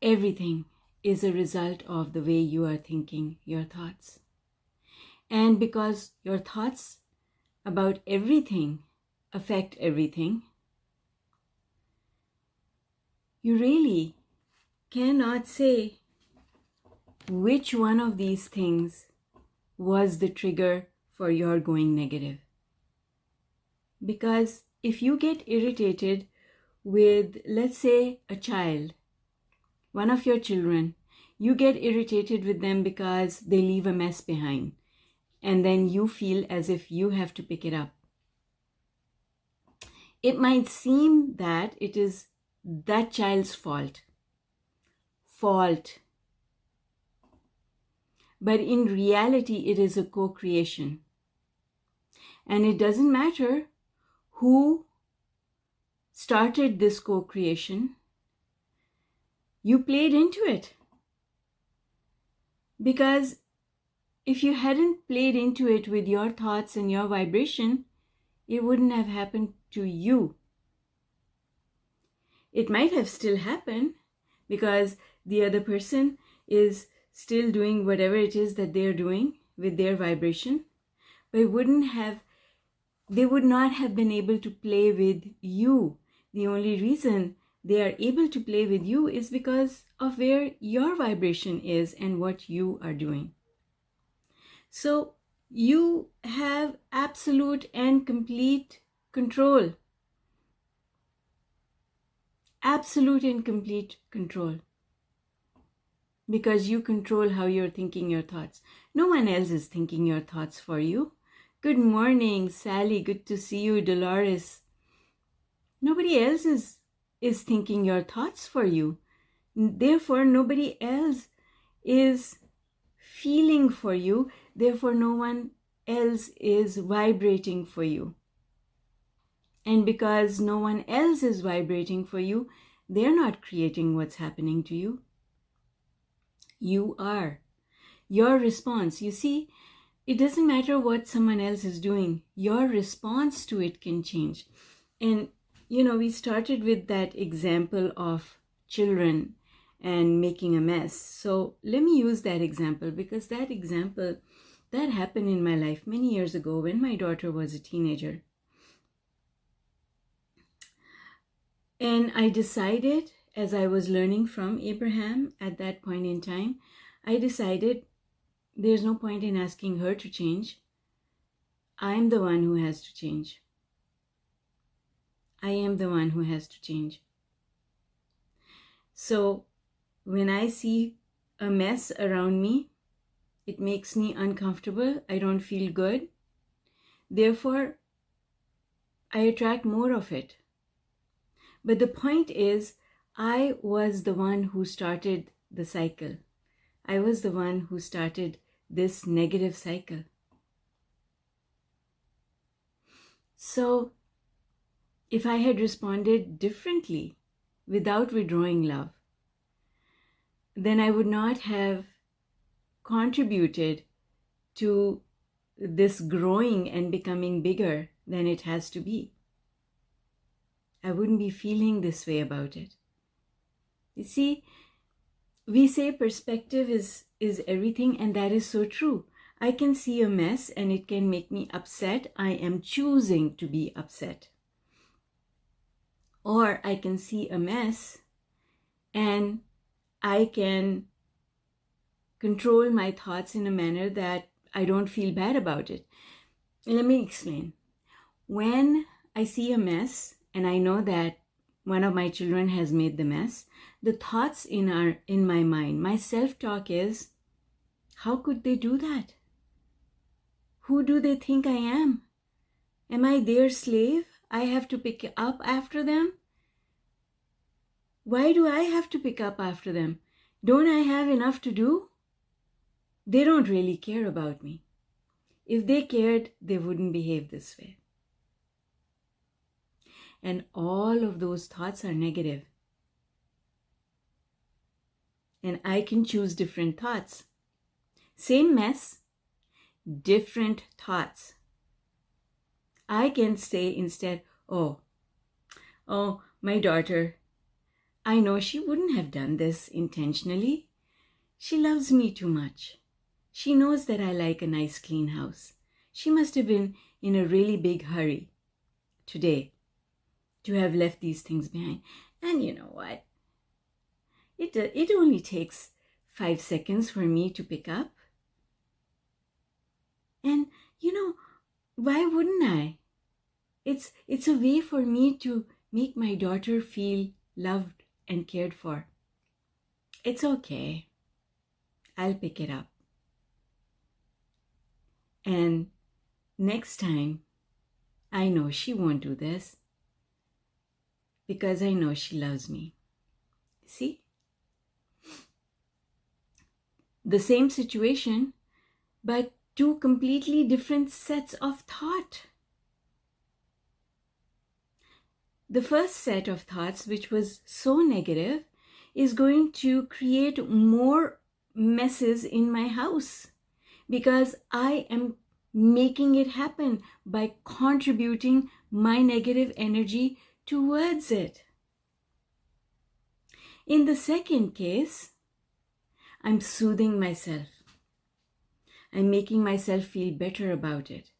Everything is a result of the way you are thinking your thoughts. And because your thoughts about everything affect everything, you really cannot say which one of these things was the trigger for your going negative. Because if you get irritated with, let's say, a child, one of your children, you get irritated with them because they leave a mess behind, and then you feel as if you have to pick it up. It might seem that it is that child's fault. But in reality, it is a co-creation. And it doesn't matter who started this co-creation. You played into it. Because if you hadn't played into it with your thoughts and your vibration, it wouldn't have happened to you. It might have still happened because the other person is still doing whatever it is that they're doing with their vibration, but they would not have been able to play with you. The only reason they are able to play with you is because of where your vibration is and what you are doing. So you have absolute and complete control. Absolute and complete control. Because you control how you're thinking your thoughts. No one else is thinking your thoughts for you. Good morning, Sally. Good to see you, Dolores. Nobody else is thinking your thoughts for you. Therefore, nobody else is feeling for you. Therefore, no one else is vibrating for you. And because no one else is vibrating for you, they're not creating what's happening to you. You are. Your response, you see, it doesn't matter what someone else is doing. Your response to it can change. And, we started with that example of children and making a mess. So let me use that example because that happened in my life many years ago when my daughter was a teenager. And I decided, as I was learning from Abraham at that point in time, I decided there's no point in asking her to change. I'm the one who has to change. I am the one who has to change. So when I see a mess around me, it makes me uncomfortable. I don't feel good. Therefore, I attract more of it. But the point is, I was the one who started the cycle. I was the one who started this negative cycle. So, if I had responded differently without withdrawing love, then I would not have contributed to this growing and becoming bigger than it has to be. I wouldn't be feeling this way about it. You see, we say perspective is everything, and that is so true. I can see a mess and it can make me upset. I am choosing to be upset. Or I can see a mess and I can control my thoughts in a manner that I don't feel bad about it. Let me explain. When I see a mess and I know that one of my children has made the mess, the thoughts in my mind, my self-talk is, how could they do that? Who do they think I am? Am I their slave? I have to pick up after them? Why do I have to pick up after them? Don't I have enough to do? They don't really care about me. If they cared, they wouldn't behave this way. And all of those thoughts are negative. And I can choose different thoughts. Same mess, different thoughts. I can say instead, oh, my daughter, I know she wouldn't have done this intentionally. She loves me too much. She knows that I like a nice clean house. She must have been in a really big hurry today to have left these things behind. And you know what? It only takes 5 seconds for me to pick up. And why wouldn't I? It's a way for me to make my daughter feel loved and cared for. It's okay. I'll pick it up. And next time, I know she won't do this because I know she loves me. See? The same situation, but two completely different sets of thought. The first set of thoughts, which was so negative, is going to create more messes in my house because I am making it happen by contributing my negative energy towards it. In the second case, I'm soothing myself. I'm making myself feel better about it.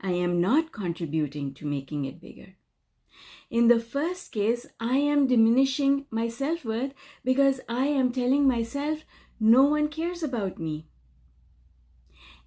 I am not contributing to making it bigger. In the first case, I am diminishing my self-worth because I am telling myself no one cares about me.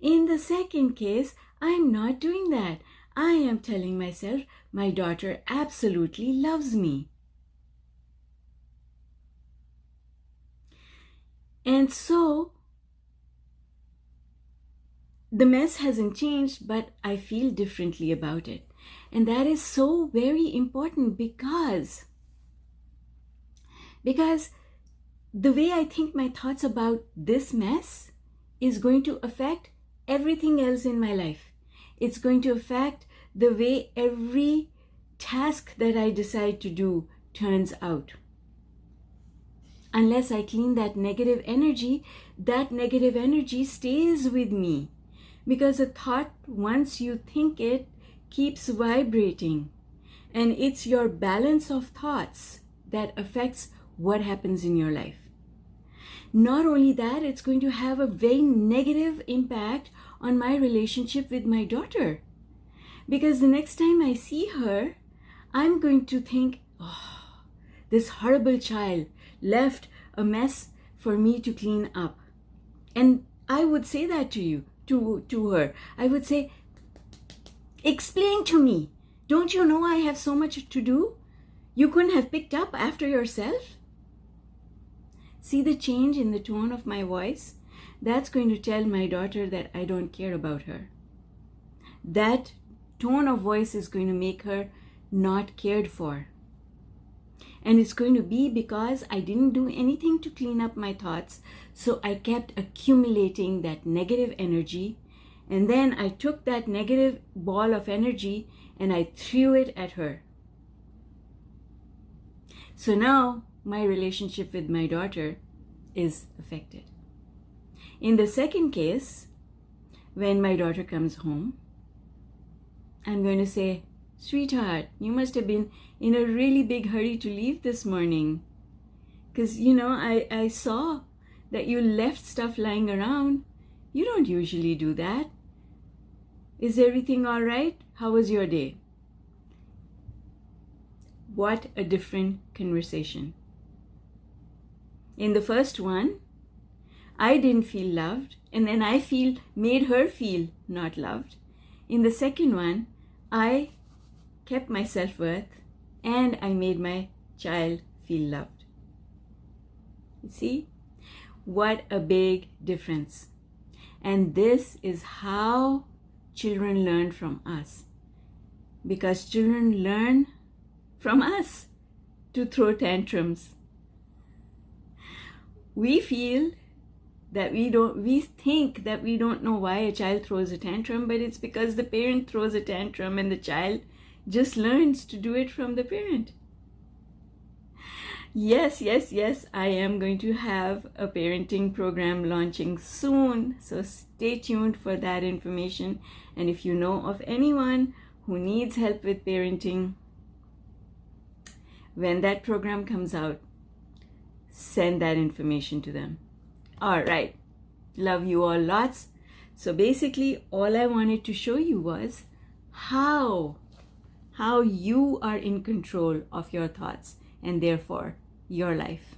In the second case, I am not doing that. I am telling myself my daughter absolutely loves me. And so, the mess hasn't changed, but I feel differently about it. And that is so very important because the way I think my thoughts about this mess is going to affect everything else in my life. It's going to affect the way every task that I decide to do turns out. Unless I clean that negative energy stays with me. Because a thought, once you think it, keeps vibrating. And it's your balance of thoughts that affects what happens in your life. Not only that, it's going to have a very negative impact on my relationship with my daughter. Because the next time I see her, I'm going to think, oh, this horrible child left a mess for me to clean up. And I would say that to her. I would say, explain to me. Don't you know I have so much to do? You couldn't have picked up after yourself? See the change in the tone of my voice? That's going to tell my daughter that I don't care about her. That tone of voice is going to make her not cared for. And it's going to be because I didn't do anything to clean up my thoughts. So I kept accumulating that negative energy. And then I took that negative ball of energy and I threw it at her. So now my relationship with my daughter is affected. In the second case, when my daughter comes home, I'm going to say, sweetheart, you must have been in a really big hurry to leave this morning. Because, I saw that you left stuff lying around. You don't usually do that. Is everything all right? How was your day? What a different conversation. In the first one, I didn't feel loved, and then I made her feel not loved. In the second one, I kept my self-worth and I made my child feel loved. You see? What a big difference. And this is how children learn from us. Because children learn from us to throw tantrums. We think that we don't know why a child throws a tantrum, but it's because the parent throws a tantrum and the child just learns to do it from the parent. Yes, I am going to have a parenting program launching soon, so stay tuned for that information. And if you know of anyone who needs help with parenting, when that program comes out, send that information to them. All right. Love you all lots. So basically, all I wanted to show you was how you are in control of your thoughts and therefore your life.